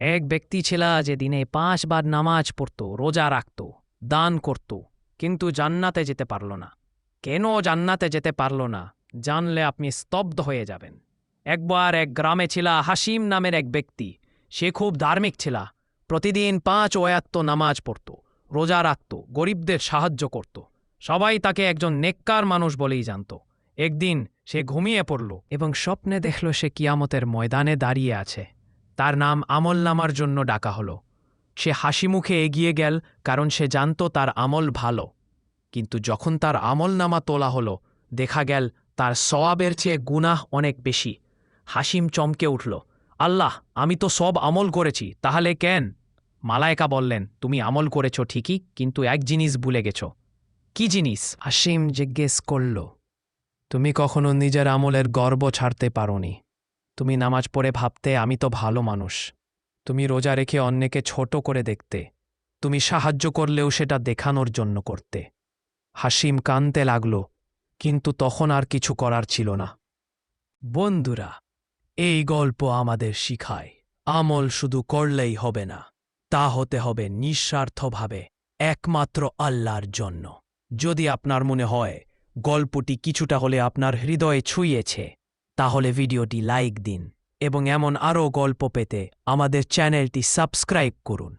এক ব্যক্তি ছিল যে দিনে 5 বার নামাজ পড়ত, রোজা রাখত, দান করত, কিন্তু জান্নাতে যেতে পারল না। কেন জান্নাতে যেতে পারল না জানলে আপনি স্তব্ধ হয়ে যাবেন। একবার এক গ্রামে ছিল হাসিম নামের এক ব্যক্তি। সে খুব ধার্মিক ছিল। প্রতিদিন 5 ওয়াক্ত নামাজ পড়ত, রোজা রাখত, গরিবদের সাহায্য করত। সবাই তাকে একজন নেককার মানুষ বলেই জানত। একদিন সে ঘুমিয়ে পড়ল এবং স্বপ্নে দেখল সে কিয়ামতের ময়দানে দাঁড়িয়ে আছে। তার নাম আমলনামার জন্য ডাকা হলো। সে হাসিমুখে এগিয়ে গেল, কারণ সে জানত তার আমল ভালো। কিন্তু যখন তার আমলনামা তোলা হলো, দেখা গেল তার সওয়াবের চেয়ে গুনাহ অনেক বেশি। হাসিম চমকে উঠল। আল্লাহ, আমি তো সব আমল করেছি, তাহলে কেন? মালায়েকা বললেন, তুমি আমল করেছ ঠিকই, কিন্তু এক জিনিস ভুলে গেছ। কি জিনিস? হাসিম জিজ্ঞেস করল। তুমি কখনো নিজের আমলের গর্ব ছাড়তে পারোনি। তুমি নামাজ পড়ে ভাবতে আমি তো ভালো মানুষ। তুমি রোজা রেখে অন্যকে ছোট করে দেখতে। তুমি সাহায্য করলেও সেটা দেখানোর জন্য করতে। হাসিম কানতে লাগল, কিন্তু তখন আর কিছু করার ছিল না। বন্ধুরা, এই গল্প আমাদের শিখায় আমল শুধু করলেই হবে না, তা হতে হবে নিঃস্বার্থভাবে, একমাত্র আল্লাহর জন্য। যদি আপনার মনে হয় গল্পটি কিছুটা হলে আপনার হৃদয়ে ছুঁয়েছে, তাহলে ভিডিওটি লাইক দিন এবং এমন আরও গল্প পেতে আমাদের চ্যানেলটি সাবস্ক্রাইব করুন।